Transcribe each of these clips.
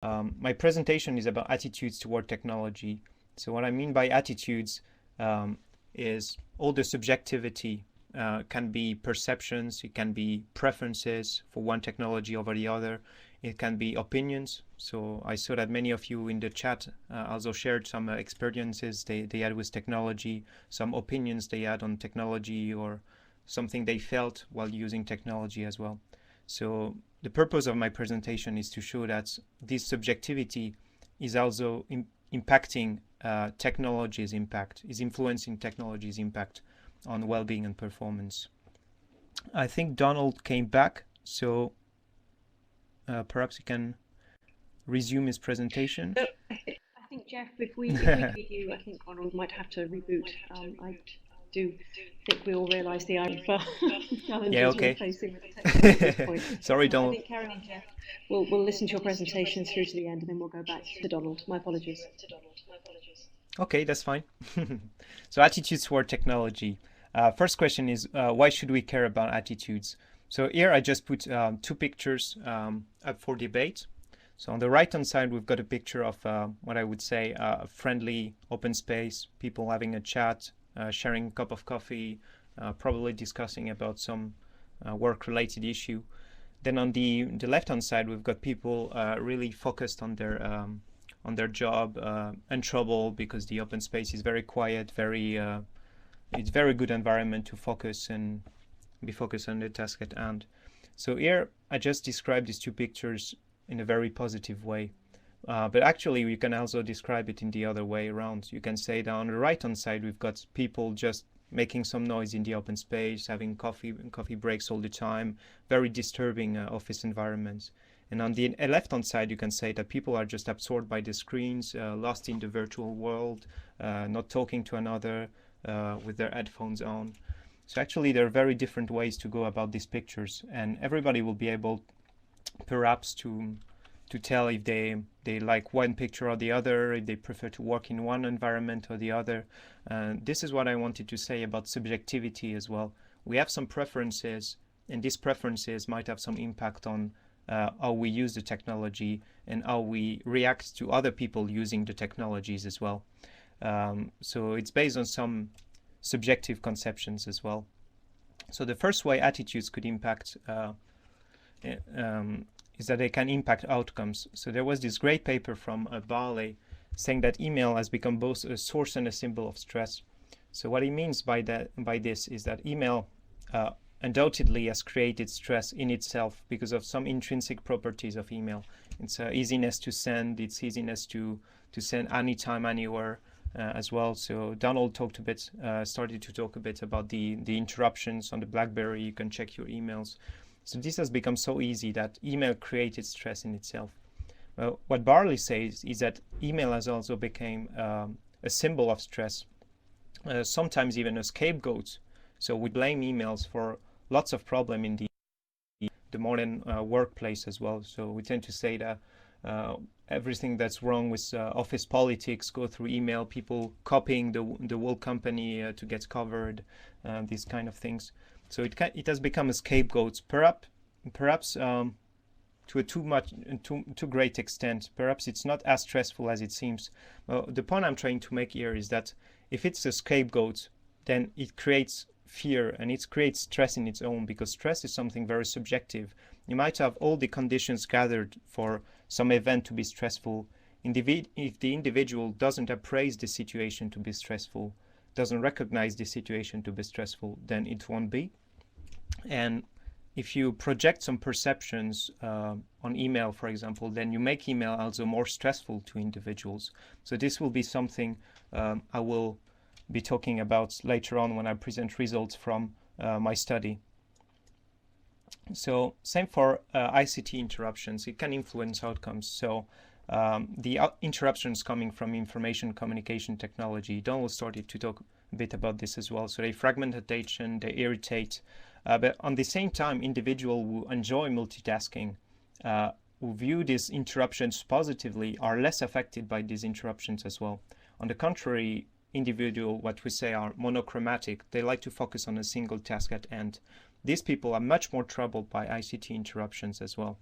My presentation is about attitudes toward technology. So what I mean by attitudes is all the subjectivity. Can be perceptions, it can be preferences for one technology over the other, it can be opinions. So I saw that many of you in the chat also shared some experiences they had with technology, some opinions they had on technology, or something they felt while using technology as well. So the purpose of my presentation is to show that this subjectivity is also impacting technology's impact, is influencing technology's impact on well-being and performance. I think Donald came back, so perhaps he can resume his presentation. I think, Jeff, if we could you, I think Ronald might have to reboot. I do think we all realise the challenges we're facing with the technology at this point. Sorry, I Donald. think carry on, Jeff. We'll listen to your presentation through to the end, and then we'll go back to Donald. My apologies. Okay, that's fine. So attitudes toward technology. First question is, why should we care about attitudes? So here I just put two pictures up for debate. So on the right-hand side, we've got a picture of what I would say a friendly open space, people having a chat, sharing a cup of coffee, probably discussing about some work-related issue. Then on the left-hand side, we've got people really focused on their job, in trouble because the open space is very quiet, it's very good environment to focus and be focused on the task at hand. So here I just described these two pictures in a very positive way. But actually we can also describe it in the other way around. You can say that on the right hand side we've got people just making some noise in the open space, having coffee breaks all the time, very disturbing office environments. And on the left hand side you can say that people are just absorbed by the screens, lost in the virtual world, not talking to another, with their headphones on. So actually there are very different ways to go about these pictures, and everybody will be able perhaps to tell if they like one picture or the other, if they prefer to work in one environment or the other. This is what I wanted to say about subjectivity as well. We have some preferences, and these preferences might have some impact on how we use the technology and how we react to other people using the technologies as well. So it's based on some subjective conceptions as well. So the first way attitudes could impact is that they can impact outcomes. So there was this great paper from Barley saying that email has become both a source and a symbol of stress. So what he means by this is that email undoubtedly has created stress in itself because of some intrinsic properties of email. It's easiness to send, it's easiness to send anytime, anywhere. As well. So Donald started to talk a bit about the interruptions on the BlackBerry. You can check your emails. So this has become so easy that email created stress in itself. Well, what Barley says is that email has also become a symbol of stress, sometimes even a scapegoat. So we blame emails for lots of problem in the modern workplace as well. So we tend to say that everything that's wrong with office politics go through email, people copying the whole company to get covered, these kind of things. So it has become a scapegoat, perhaps to a too great extent. Perhaps it's not as stressful as it seems. Well, the point I'm trying to make here is that if it's a scapegoat, then it creates fear and it creates stress in its own, because stress is something very subjective. You might have all the conditions gathered for some event to be stressful. If the individual doesn't appraise the situation to be stressful, doesn't recognize the situation to be stressful, then it won't be. And if you project some perceptions on email, for example, then you make email also more stressful to individuals. So this will be something I will be talking about later on when I present results from my study. So same for ICT interruptions. It can influence outcomes. So the interruptions coming from information communication technology, Donald started to talk a bit about this as well. So they fragment attention, they irritate, but on the same time, individuals who enjoy multitasking, who view these interruptions positively, are less affected by these interruptions as well. On the contrary, individuals, what we say, are monochromatic. They like to focus on a single task at hand. These people are much more troubled by ICT interruptions as well.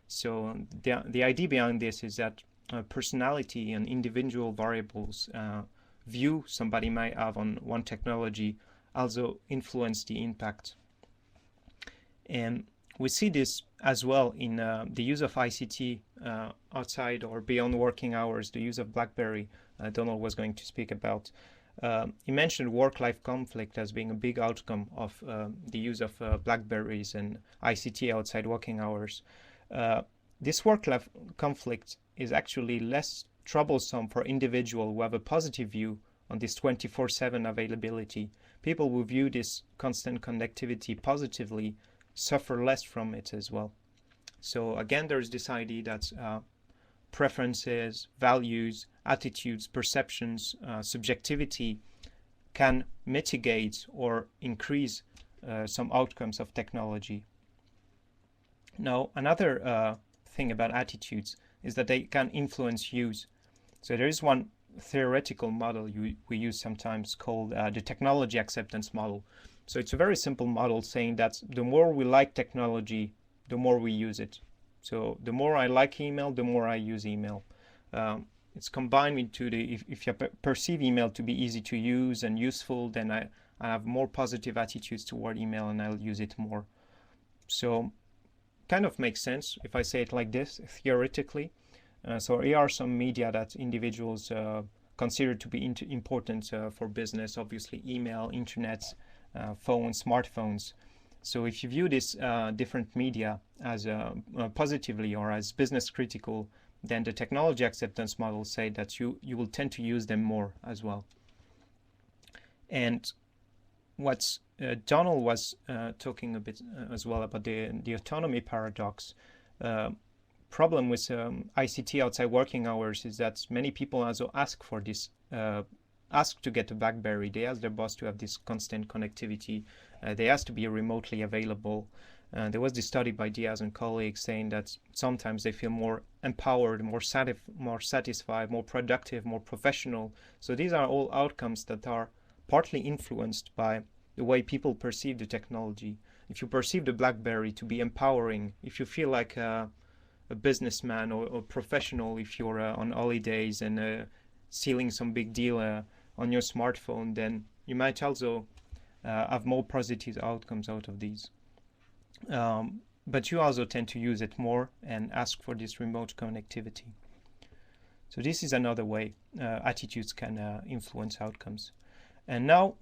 So the idea behind this is that personality and individual variables view somebody might have on one technology also influence the impact. And we see this as well in the use of ICT outside or beyond working hours, the use of BlackBerry. Donald was going to speak about. He mentioned work-life conflict as being a big outcome of the use of BlackBerries and ICT outside working hours. This work-life conflict is actually less troublesome for individuals who have a positive view on this 24/7 availability. People who view this constant connectivity positively suffer less from it as well. So again, there's this idea that preferences, values, attitudes, perceptions, subjectivity can mitigate or increase some outcomes of technology. Now, another thing about attitudes is that they can influence use. So there is one theoretical model we use sometimes called the technology acceptance model. So it's a very simple model saying that the more we like technology, the more we use it. So the more I like email, the more I use email. It's combined into if you perceive email to be easy to use and useful, then I have more positive attitudes toward email and I'll use it more. So kind of makes sense if I say it like this, theoretically. So here are some media that individuals consider to be important for business, obviously email, internet, phones, smartphones. So if you view this different media as positively or as business critical, then the technology acceptance models say that you will tend to use them more as well. And what Donald was talking a bit as well about the autonomy paradox. Problem with ICT outside working hours is that many people also ask for this, ask to get a BlackBerry. They ask their boss to have this constant connectivity. They ask to be remotely available. There was this study by Diaz and colleagues saying that sometimes they feel more empowered, more satisfied, more productive, more professional. So these are all outcomes that are partly influenced by the way people perceive the technology. If you perceive the BlackBerry to be empowering, if you feel like a businessman or professional, if you're on holidays and sealing some big deal on your smartphone, then you might also have more positive outcomes out of these. But you also tend to use it more and ask for this remote connectivity. So this is another way attitudes can influence outcomes. And now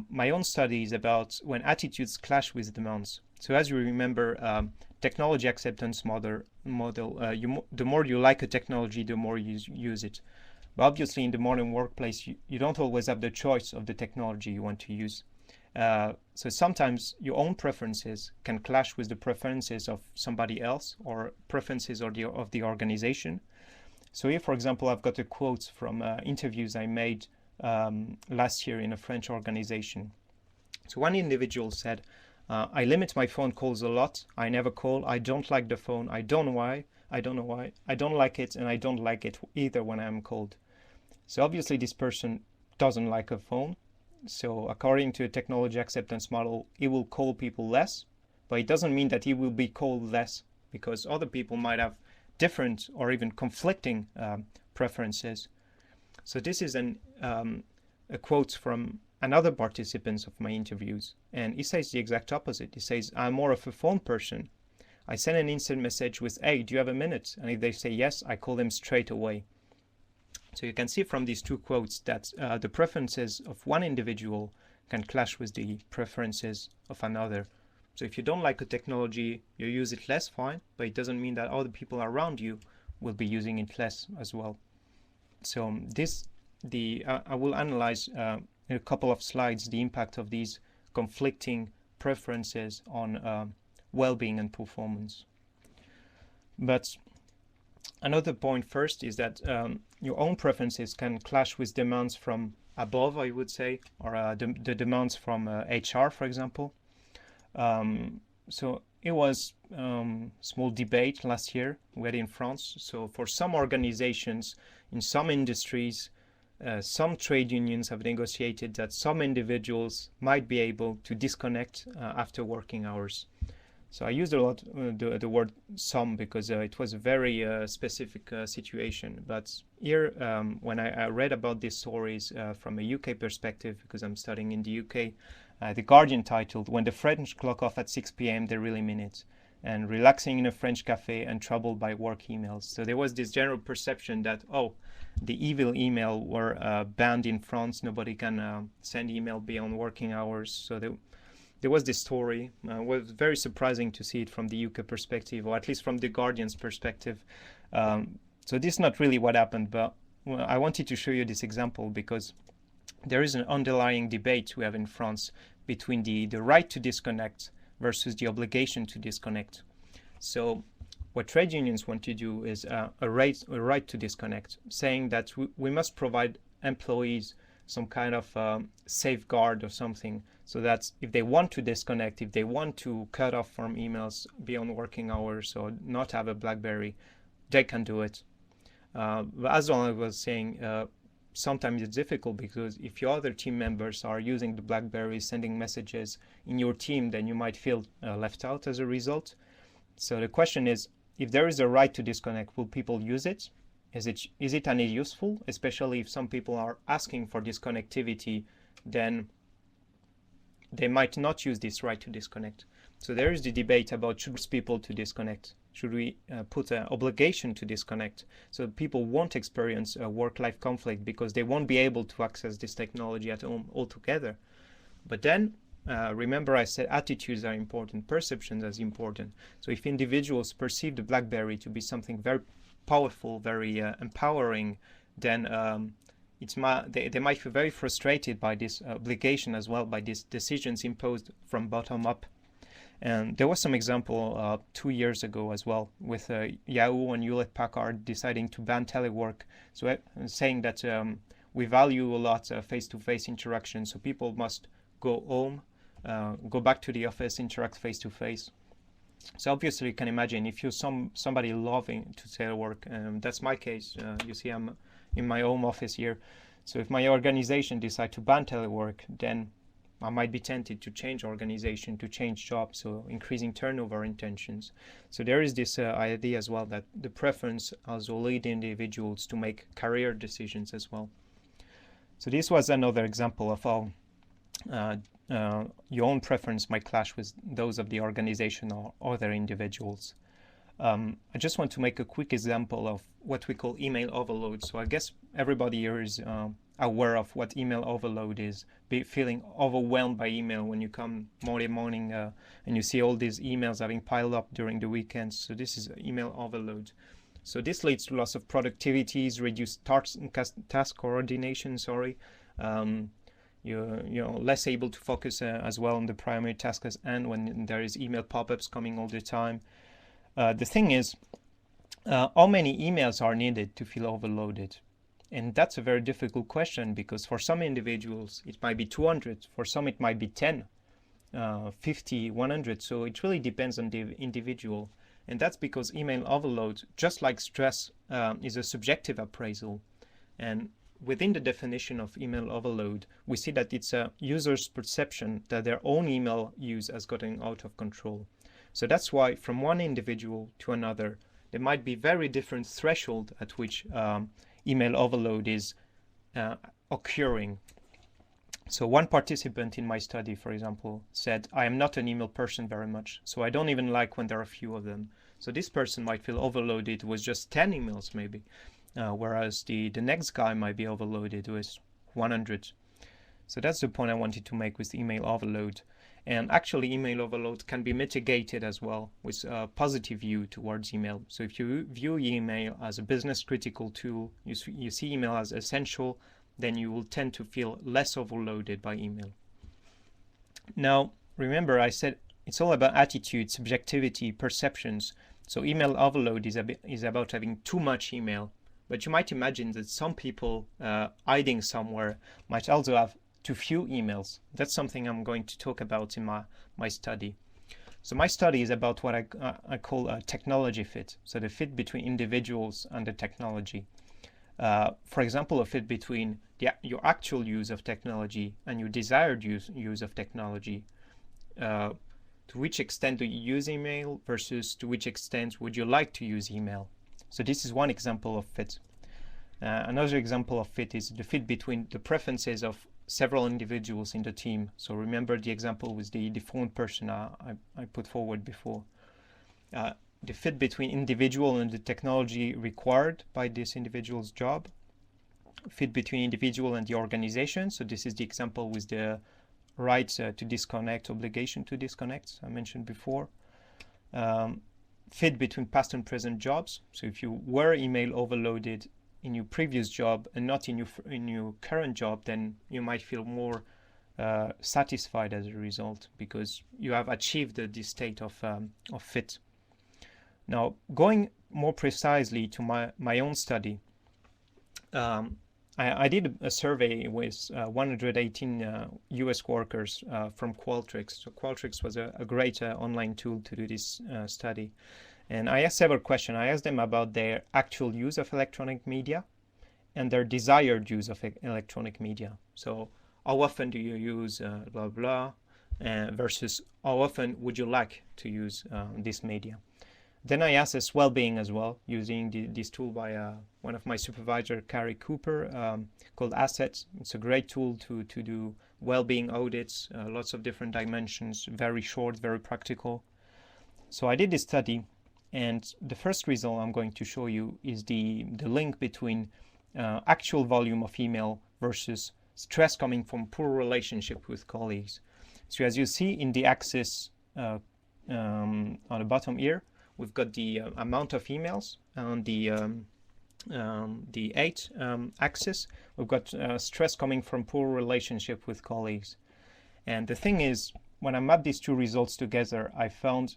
my own study is about when attitudes clash with demands. So as you remember, technology acceptance model, the more you like a technology, the more you use it. But obviously in the modern workplace, you don't always have the choice of the technology you want to use. So sometimes your own preferences can clash with the preferences of somebody else or preferences of the organization. So here, for example, I've got a quote from interviews I made last year in a French organization. So one individual said, I limit my phone calls a lot. I never call. I don't like the phone. I don't know why. I don't like it, and I don't like it either when I'm called. So obviously this person doesn't like a phone. So according to a technology acceptance model, he will call people less, but it doesn't mean that he will be called less because other people might have different or even conflicting preferences. So this is a quote from another participant of my interviews, and he says the exact opposite. He says, I'm more of a phone person. I send an instant message with, hey, do you have a minute? And if they say yes, I call them straight away. So you can see from these two quotes that the preferences of one individual can clash with the preferences of another. So if you don't like a technology, you use it less, fine, but it doesn't mean that other people around you will be using it less as well. So I will analyze in a couple of slides the impact of these conflicting preferences on well-being and performance. But another point first is that your own preferences can clash with demands from above, I would say, or the demands from HR, for example. So it was small debate last year we had in France. So for some organizations in some industries, some trade unions have negotiated that some individuals might be able to disconnect after working hours. So I used a lot the word some because it was a very specific situation. But here, when I read about these stories from a UK perspective, because I'm studying in the UK, The Guardian titled, "When the French clock off at 6 p.m., they really mean it," and "Relaxing in a French cafe and troubled by work emails." So there was this general perception that, oh, the evil email were banned in France. Nobody can send email beyond working hours. So there was this story. It was very surprising to see it from the UK perspective, or at least from the Guardian's perspective. So this is not really what happened, but I wanted to show you this example because there is an underlying debate we have in France between the right to disconnect versus the obligation to disconnect. So what trade unions want to do is a right to disconnect, saying that we must provide employees some kind of safeguard or something, so that if they want to disconnect, if they want to cut off from emails beyond working hours or not have a BlackBerry, they can do it. But as I was saying, sometimes it's difficult because if your other team members are using the BlackBerry, sending messages in your team, then you might feel left out as a result. So the question is, if there is a right to disconnect, will people use it? Is it any useful? Especially if some people are asking for this connectivity, then they might not use this right to disconnect. So there is the debate about should people to disconnect. Should we put an obligation to disconnect so people won't experience a work-life conflict because they won't be able to access this technology at home altogether? But then remember I said attitudes are important, perceptions are important. So if individuals perceive the BlackBerry to be something very powerful, very empowering, then they might feel very frustrated by this obligation as well, by these decisions imposed from bottom up. And there was some example 2 years ago as well with Yahoo and Hewlett-Packard deciding to ban telework, so saying that we value a lot face-to-face interaction, so people must go home, go back to the office, interact face-to-face. So obviously you can imagine if you're somebody loving to telework, that's my case. You see I'm in my home office here. So if my organization decide to ban telework, then I might be tempted to change organization, to change jobs, so increasing turnover intentions. So there is this idea as well that the preference also lead individuals to make career decisions as well. So this was another example of how your own preference might clash with those of the organization or other individuals. I just want to make a quick example of what we call email overload. So I guess everybody here is aware of what email overload is, feeling overwhelmed by email when you come Monday morning and you see all these emails having piled up during the weekends. So this is email overload. So this leads to loss of productivities, reduced task coordination, you're less able to focus as well on the primary tasks and when there is email pop-ups coming all the time. The thing is, how many emails are needed to feel overloaded? And that's a very difficult question because for some individuals it might be 200, for some it might be 10, 50, 100. So it really depends on the individual. And that's because email overload, just like stress, is a subjective appraisal. And within the definition of email overload, we see that it's a user's perception that their own email use has gotten out of control. So that's why from one individual to another, there might be very different threshold at which email overload is occurring. So one participant in my study, for example, said, I am not an email person very much, so I don't even like when there are a few of them. So this person might feel overloaded with just 10 emails maybe, whereas the next guy might be overloaded with 100. So that's the point I wanted to make with email overload. And actually email overload can be mitigated as well with a positive view towards email. So if you view email as a business critical tool, you see email as essential, then you will tend to feel less overloaded by email. Now, remember I said it's all about attitude, subjectivity, perceptions. So email overload is about having too much email. But you might imagine that some people hiding somewhere might also have too few emails. That's something I'm going to talk about in my study. So my study is about what I call a technology fit. So the fit between individuals and the technology. For example, a fit between your actual use of technology and your desired use of technology. to which extent do you use email versus to which extent would you like to use email. So this is one example of fit. Another example of fit is the fit between the preferences of several individuals in the team. So remember the example with the phone person I put forward before. The fit between individual and the technology required by this individual's job. Fit between individual and the organization. So this is the example with the right to disconnect, obligation to disconnect I mentioned before. Fit between past and present jobs. So if you were email overloaded in your previous job and not in your current job, then you might feel more satisfied as a result because you have achieved this state of fit. Now, going more precisely to my own study, I did a survey with 118 US workers from Qualtrics. So Qualtrics was a great online tool to do this study. And I asked several questions. I asked them about their actual use of electronic media and their desired use of electronic media. So how often do you use blah, blah, versus how often would you like to use this media? Then I assess well-being as well, using this tool by one of my supervisors, Carrie Cooper, called Assets. It's a great tool to do well-being audits, lots of different dimensions, very short, very practical. So I did this study, and the first result I'm going to show you is the link between actual volume of email versus stress coming from poor relationship with colleagues. So as you see in the axis on the bottom here, we've got the amount of emails. On the 8 axis, we've got stress coming from poor relationship with colleagues. And the thing is, when I mapped these two results together, I found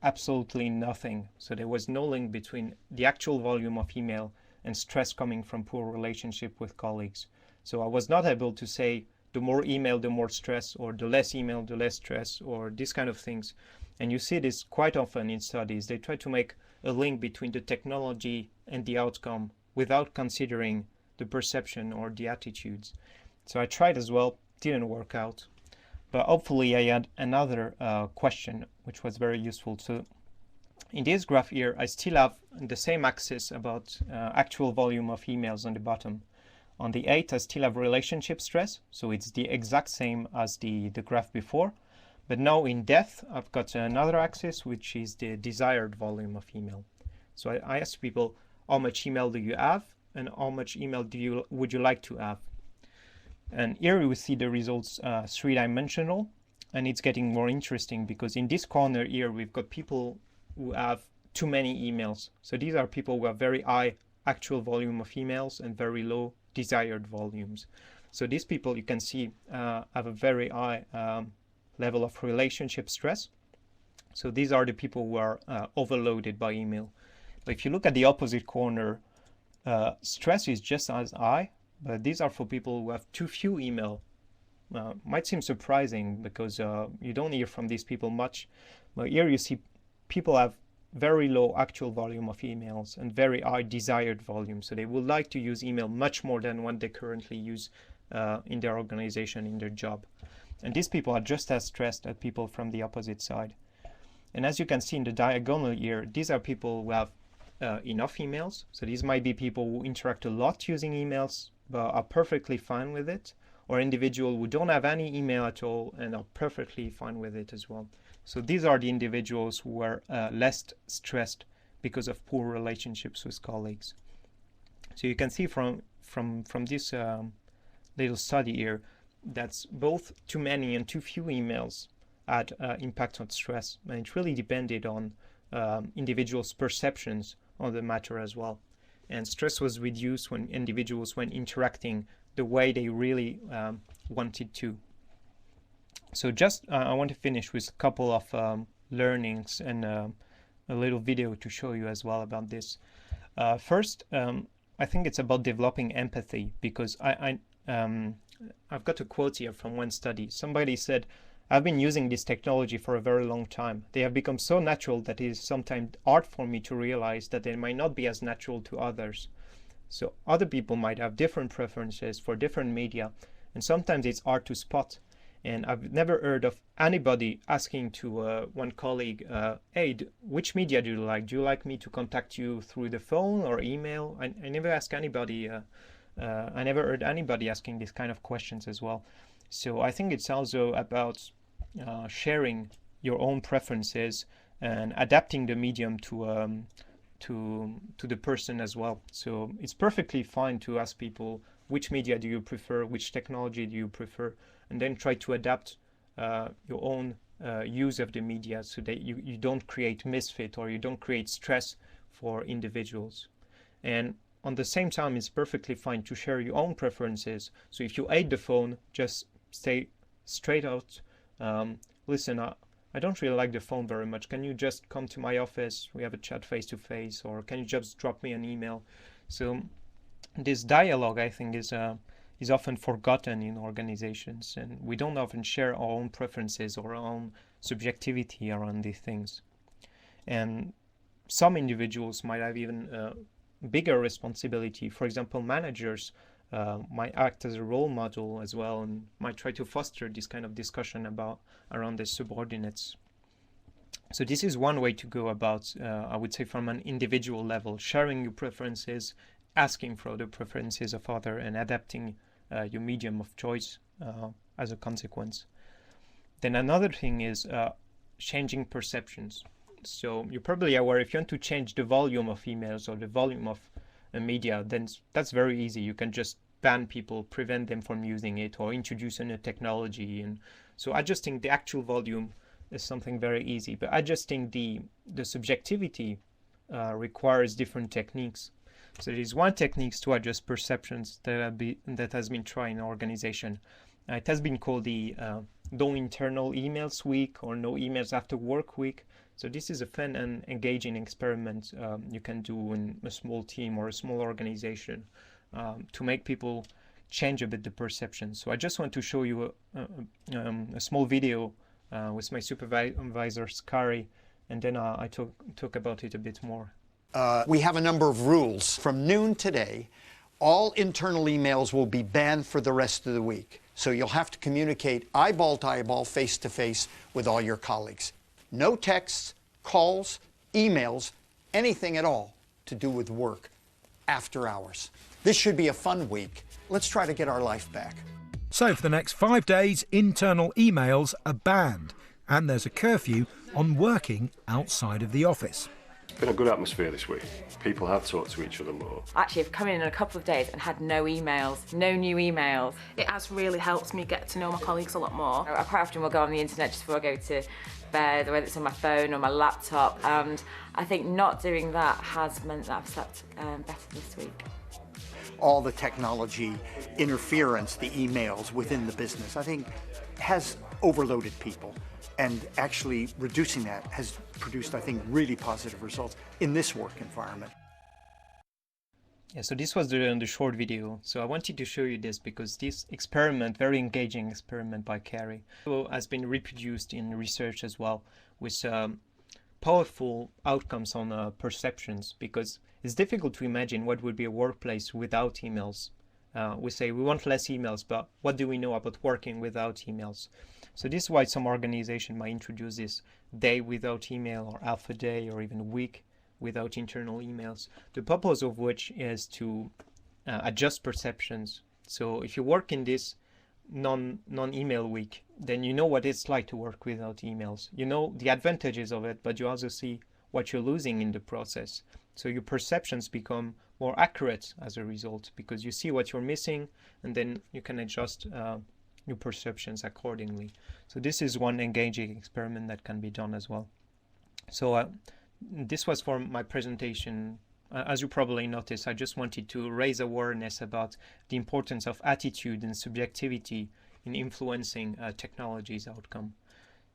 absolutely nothing. So there was no link between the actual volume of email and stress coming from poor relationship with colleagues. So I was not able to say the more email, the more stress, or the less email, the less stress, or these kind of things. And you see this quite often in studies. They try to make a link between the technology and the outcome without considering the perception or the attitudes. So I tried as well, didn't work out. But hopefully I had another question which was very useful. So in this graph here, I still have the same axis about actual volume of emails on the bottom. On the 8, I still have relationship stress. So it's the exact same as the graph before. But now in depth, I've got another axis, which is the desired volume of email. So I asked people, how much email do you have? And how much email would you like to have? And here we see the results three-dimensional. And it's getting more interesting because in this corner here, we've got people who have too many emails. So these are people who have very high actual volume of emails and very low desired volumes. So these people, you can see, have a very high level of relationship stress. So these are the people who are overloaded by email. But if you look at the opposite corner, stress is just as high, but these are for people who have too few email. Might seem surprising because you don't hear from these people much, but here you see people have very low actual volume of emails and very high desired volume. So they would like to use email much more than what they currently use in their organization, in their job. And these people are just as stressed as people from the opposite side. And as you can see in the diagonal here, these are people who have enough emails. So these might be people who interact a lot using emails, but are perfectly fine with it, or individuals who don't have any email at all and are perfectly fine with it as well. So these are the individuals who are less stressed because of poor relationships with colleagues. So you can see from this little study here, that's both too many and too few emails had impact on stress, and it really depended on individuals' perceptions on the matter as well. And stress was reduced when individuals were interacting the way they really wanted to. So just I want to finish with a couple of learnings and a little video to show you as well about this. First, I think it's about developing empathy, because I've got a quote here from one study. Somebody said, I've been using this technology for a very long time. They have become so natural that it is sometimes hard for me to realize that they might not be as natural to others. So other people might have different preferences for different media, and sometimes it's hard to spot. And I've never heard of anybody asking to one colleague, hey, which media do you like? Do you like me to contact you through the phone or email? I never ask anybody, I never heard anybody asking these kind of questions as well. So I think it's also about sharing your own preferences and adapting the medium to the person as well. So it's perfectly fine to ask people, which media do you prefer, which technology do you prefer, and then try to adapt your own use of the media so that you don't create misfit or you don't create stress for individuals. And on the same time, it's perfectly fine to share your own preferences. So if you hate the phone, just say straight out, listen, I don't really like the phone very much. Can you just come to my office? We have a chat face to face, or can you just drop me an email? So this dialogue, I think, is often forgotten in organizations, and we don't often share our own preferences or our own subjectivity around these things. And some individuals might have even bigger responsibility. For example, managers might act as a role model as well and might try to foster this kind of discussion around their subordinates. So this is one way to go about, I would say, from an individual level, sharing your preferences, asking for the preferences of others, and adapting your medium of choice as a consequence. Then another thing is changing perceptions. So you're probably aware, if you want to change the volume of emails or the volume of media, then that's very easy. You can just ban people, prevent them from using it, or introduce a new technology. And so adjusting the actual volume is something very easy. But adjusting the subjectivity requires different techniques. So there is one technique to adjust perceptions that has been tried in an organization. It has been called the no internal emails week or no emails after work week. So this is a fun and engaging experiment you can do in a small team or a small organization to make people change a bit the perception. So I just want to show you a small video with my supervisor, Skari, and then I talk about it a bit more. We have a number of rules. From noon today, all internal emails will be banned for the rest of the week. So you'll have to communicate eyeball to eyeball, face to face with all your colleagues. No texts, calls, emails, anything at all to do with work after hours. This should be a fun week. Let's try to get our life back. So for the next 5 days, internal emails are banned, and there's a curfew on working outside of the office. It's been a good atmosphere this week. People have talked to each other more. Actually, I've come in a couple of days and had no emails, no new emails. It has really helped me get to know my colleagues a lot more. I quite often will go on the internet just before I go to bed, whether it's on my phone or my laptop, and I think not doing that has meant that I've slept better this week. All the technology interference, the emails within the business, I think has overloaded people. And actually reducing that has produced, I think, really positive results in this work environment. Yeah, so this was the short video. So I wanted to show you this because this experiment, very engaging experiment by Carrie, has been reproduced in research as well with powerful outcomes on perceptions, because it's difficult to imagine what would be a workplace without emails. We say we want less emails, but what do we know about working without emails? So this is why some organization might introduce this day without email or alpha day or even week without internal emails. The purpose of which is to adjust perceptions. So if you work in this non-email week, then you know what it's like to work without emails. You know the advantages of it, but you also see what you're losing in the process. So your perceptions become more accurate as a result, because you see what you're missing and then you can adjust your perceptions accordingly. So this is one engaging experiment that can be done as well. So this was for my presentation. As you probably noticed, I just wanted to raise awareness about the importance of attitude and subjectivity in influencing technology's outcome.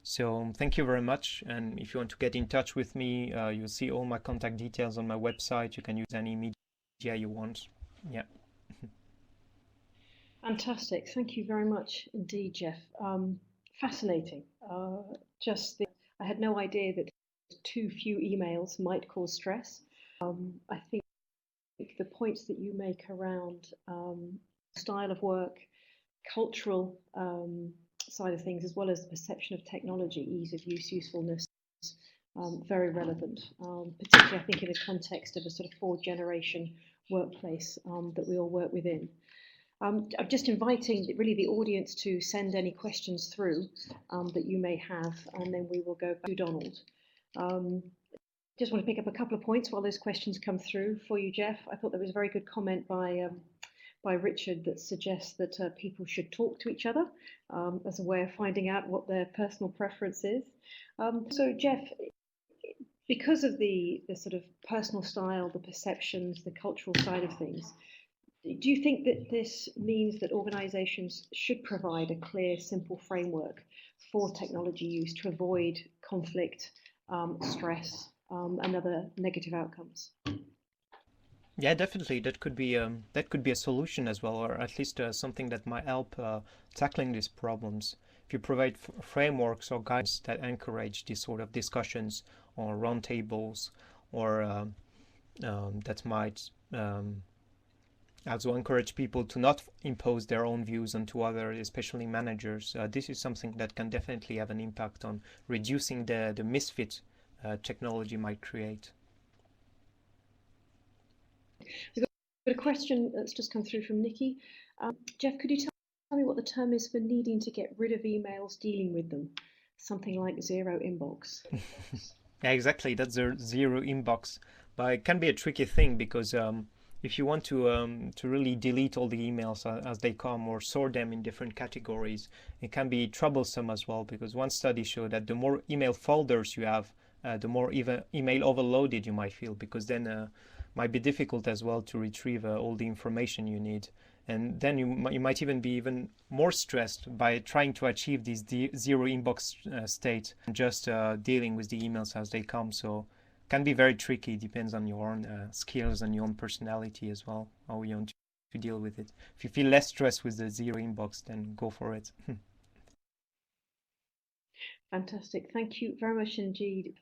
So thank you very much, and if you want to get in touch with me, you'll see all my contact details on my website. You can use any media you want. Yeah. Fantastic. Thank you very much indeed, Jeff. Fascinating. I had no idea that too few emails might cause stress. I think the points that you make around style of work, cultural side of things, as well as the perception of technology, ease of use, usefulness, very relevant, particularly I think in the context of a sort of 4th-generation workplace that we all work within. I'm just inviting really the audience to send any questions through that you may have, and then we will go back to Donald. Just want to pick up a couple of points while those questions come through for you, Jeff. I thought there was a very good comment by Richard that suggests that people should talk to each other as a way of finding out what their personal preference is. So Jeff, because of the sort of personal style, the perceptions, the cultural side of things, do you think that this means that organisations should provide a clear, simple framework for technology use to avoid conflict, stress, and other negative outcomes? Yeah, definitely. That could be a solution as well, or at least something that might help tackling these problems. If you provide frameworks or guides that encourage these sort of discussions or roundtables, or that might also encourage people to not impose their own views onto others, especially managers. This is something that can definitely have an impact on reducing the misfit technology might create. We've got a question that's just come through from Nikki. Jeff, could you tell me what the term is for needing to get rid of emails dealing with them? Something like zero inbox. Yeah, exactly. That's a zero inbox. But it can be a tricky thing because if you want to really delete all the emails as they come or sort them in different categories, it can be troublesome as well, because one study showed that the more email folders you have, the more email overloaded you might feel, because then might be difficult as well to retrieve all the information you need. And then you might even be even more stressed by trying to achieve this zero inbox state, and just dealing with the emails as they come. So it can be very tricky. Depends on your own skills and your own personality as well, how you want to deal with it. If you feel less stressed with the zero inbox, then go for it. Fantastic. Thank you very much indeed.